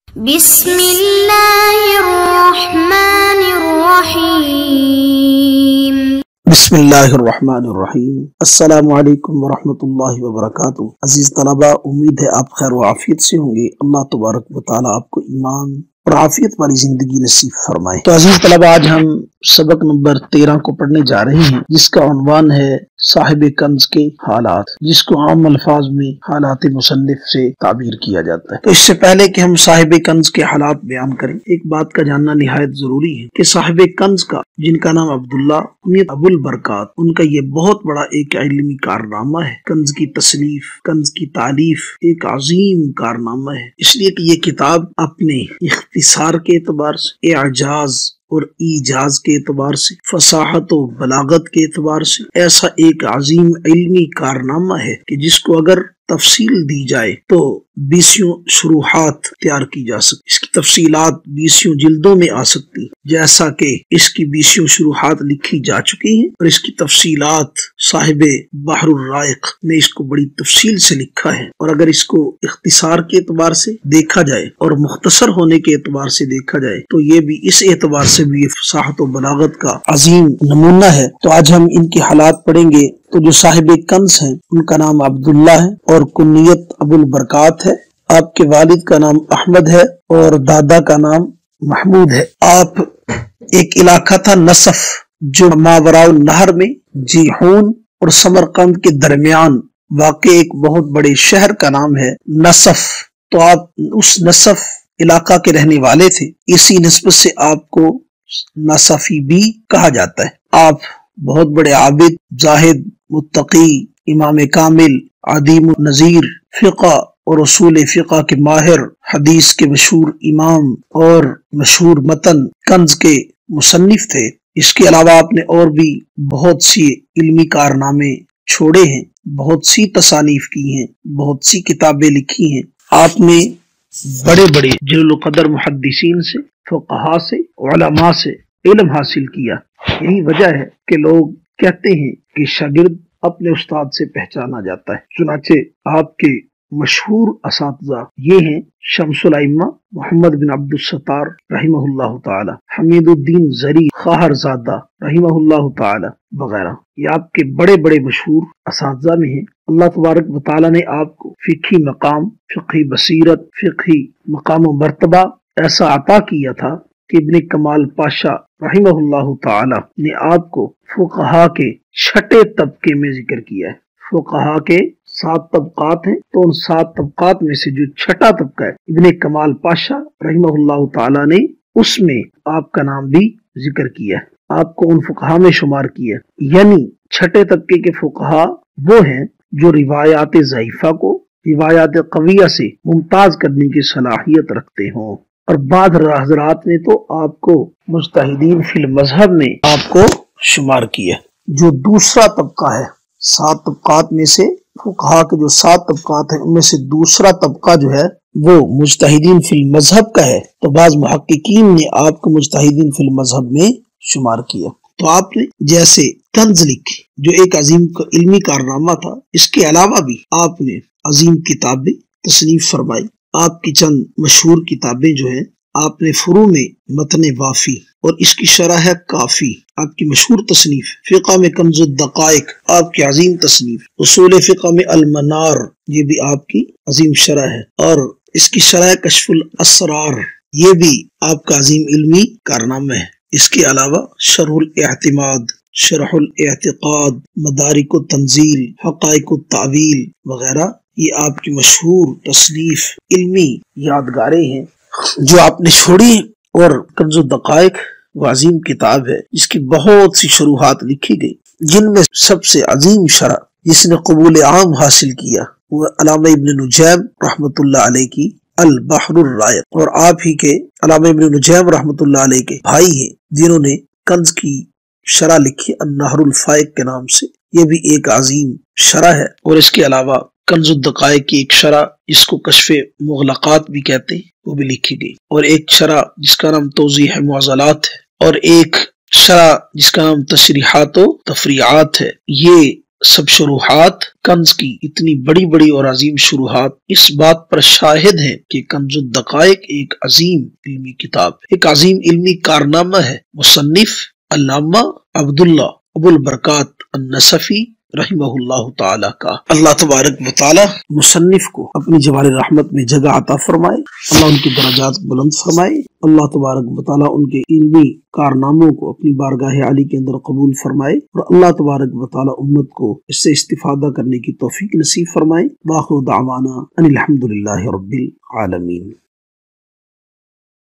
بسم اللہ الرحمن الرحیم۔ بسم اللہ الرحمن الرحیم۔ السلام علیکم ورحمۃ اللہ وبرکاتہ۔ عزیز طلبہ، امید ہے آپ خیر و عافیت سے ہوں گے۔ اللہ تبارک و تعالیٰ آپ کو ایمان اور عافیت والی زندگی نصیب فرمائے۔ تو عزیز طلبہ، آج ہم سبق نمبر 13 کو پڑھنے جا رہے ہیں، جس کا عنوان ہے صاحب کنز کے حالات، جس کو عام الفاظ میں حالات مصنف سے تعبیر کیا جاتا ہے۔ تو اس سے پہلے کہ ہم صاحب کنز کے حالات بیان کریں، ایک بات کا جاننا نہایت ضروری ہے کہ صاحب کنز کا، جن کا نام عبداللہ ابو البرکات، ان کا یہ بہت بڑا ایک علمی کارنامہ ہے۔ کنز کی تصنیف، کنز کی تالیف ایک عظیم کارنامہ ہے، اس لیے کہ یہ کتاب اپنے اختصار کے اعتبار سے، اعجاز اور ایجاز کے اعتبار سے، فصاحت و بلاغت کے اعتبار سے ایسا ایک عظیم علمی کارنامہ ہے کہ جس کو اگر تفصیل دی جائے تو 20 شروحات تیار کی جا سکتی، اس کی تفصیلات 20 جلدوں میں آ سکتی، جیسا کہ اس کی 20 شروحات لکھی جا چکی ہیں، اور اس کی تفصیلات صاحب بحر الرائق نے اس کو بڑی تفصیل سے لکھا ہے۔ اور اگر اس کو اختصار کے اعتبار سے دیکھا جائے اور مختصر ہونے کے اعتبار سے دیکھا جائے تو یہ بھی اس اعتبار سے بھی فصاحت و بلاغت کا عظیم نمونہ ہے۔ تو آج ہم ان کے حالات پڑھیں گے۔ تو جو صاحب کنز ہیں ان کا نام عبداللہ ہے اور کنیت ابو البرکات ہے۔ آپ کے والد کا نام احمد ہے اور دادا کا نام محمود ہے۔ آپ ایک علاقہ تھا نصف، جو ماوراء النہر میں جیحون اور سمرقند کے درمیان واقع ایک بہت بڑے شہر کا نام ہے نصف۔ تو آپ اس نصف علاقہ کے رہنے والے تھے، اسی نسبت سے آپ کو نصفی بھی کہا جاتا ہے۔ آپ بہت بڑے عابد، زاہد، متقی، امام کامل، عدیم النظیر، فقہ اور اصول فقہ کے ماہر، حدیث کے مشہور امام اور مشہور متن کنز کے مصنف تھے۔ اس کے علاوہ آپ نے اور بھی بہت سی علمی کارنامے چھوڑے ہیں، بہت سی تصانیف کی ہیں، بہت سی کتابیں لکھی ہیں۔ آپ نے بڑے بڑے جلیل القدر محدثین سے، فقہا سے، علماء سے علم حاصل کیا۔ یہی وجہ ہے کہ لوگ کہتے ہیں کہ شاگرد اپنے استاد سے پہچانا جاتا ہے۔ چنانچہ آپ کے مشہور اساتذہ یہ ہیں شمس الائمہ محمد بن عبد الستار رحمہ اللہ تعالی، حمید الدین زری خاہر زادہ رحمہ اللہ تعالی وغیرہ۔ یہ آپ کے بڑے بڑے مشہور اساتذہ میں ہیں۔ اللہ تبارک و تعالی نے آپ کو فقہی مقام، فقہی بصیرت، فقہی مقام و مرتبہ ایسا عطا کیا تھا کہ ابن کمال پاشا رحمہ اللہ تعالی نے آپ کو فقہا کے 6 طبقے میں ذکر کیا ہے۔ فقہا کے 7 طبقات ہیں، تو ان 7 طبقات میں سے جو 6واں طبقہ ہے ابن کمال پاشا رحمہ اللہ تعالی نے، اس میں آپ کا نام بھی ذکر کیا ہے، آپ کو ان فقہا میں شمار کیا ہے۔ یعنی 6 طبقے کے فقہا وہ ہیں جو روایات ضعیفہ کو روایات قویہ سے ممتاز کرنے کی صلاحیت رکھتے ہوں۔ اور بعض حضرات نے تو آپ کو مجتہدین فی المذہب میں آپ کو شمار کیا۔ جو دوسرا طبقہ ہے، 7 طبقات میں سے فقہا کے جو 7 طبقات ہیں ان میں سے دوسرا طبقہ جو ہے وہ مجتہدین فی المذہب کا ہے، تو بعض محققین نے آپ کو مجتہدین فی المذہب میں شمار کیا۔ تو آپ نے جیسے کنز لکھی جو ایک عظیم علمی کارنامہ تھا، اس کے علاوہ بھی آپ نے عظیم کتابیں تصنیف فرمائی۔ آپ کی چند مشہور کتابیں جو ہیں، آپ نے فروع میں متن وافی اور اس کی شرح ہے کافی، آپ کی مشہور تصنیف، فقہ میں کنز الدقائق آپ کی عظیم تصنیف، اصول فقہ میں المنار یہ بھی آپ کی عظیم شرح ہے، اور اس کی شرح کشف الاسرار یہ بھی آپ کا عظیم علمی کارنامہ ہے۔ اس کے علاوہ شرح الاعتماد، شرح الاعتقاد، مدارک التنزیل، حقائق التعویل وغیرہ یہ آپ کی مشہور تصنیف علمی یادگاریں ہیں جو آپ نے چھوڑی۔ اور کنز الدقائق وہ عظیم کتاب ہے جس کی بہت سی شروحات لکھی گئی، جن میں سب سے عظیم شرح جس نے قبول عام حاصل کیا وہ علامہ ابن نجیم رحمۃ اللہ علیہ کی البحر الرائق، اور آپ ہی کے علامہ ابن نجیم رحمۃ اللہ علیہ کے بھائی ہیں جنہوں نے کنز کی شرح لکھی النہر الفائق کے نام سے، یہ بھی ایک عظیم شرح ہے۔ اور اس کے علاوہ کنز الدقائق کی ایک شرح جس کو کشف مغلقات بھی کہتے ہیں وہ بھی لکھی گئی، اور ایک شرح جس کا نام توضیح معضلات ہے، اور ایک شرح جس کا نام تشریحات و تفریعات ہے۔ یہ سب شروحات کنز کی اتنی بڑی بڑی اور عظیم شروحات اس بات پر شاہد ہیں کہ کنز الدقائق ایک عظیم علمی کتاب ہے، ایک عظیم علمی کارنامہ ہے۔ مصنف علامہ عبداللہ ابو البرکات النصفی رحمہ اللہ تعالی کا۔ اللہ تبارک و تعالی مصنف کو اپنی جوار رحمت میں جگہ عطا فرمائے، اللہ ان کے درجات بلند فرمائے، اللہ تبارک و تعالی ان کے علمی کارناموں کو اپنی بارگاہ عالی کے اندر قبول فرمائے، اور اللہ تبارک و تعالی امت کو اس سے استفادہ کرنے کی توفیق نصیب فرمائے۔ وآخر دعوانا ان الحمد للہ رب العالمین۔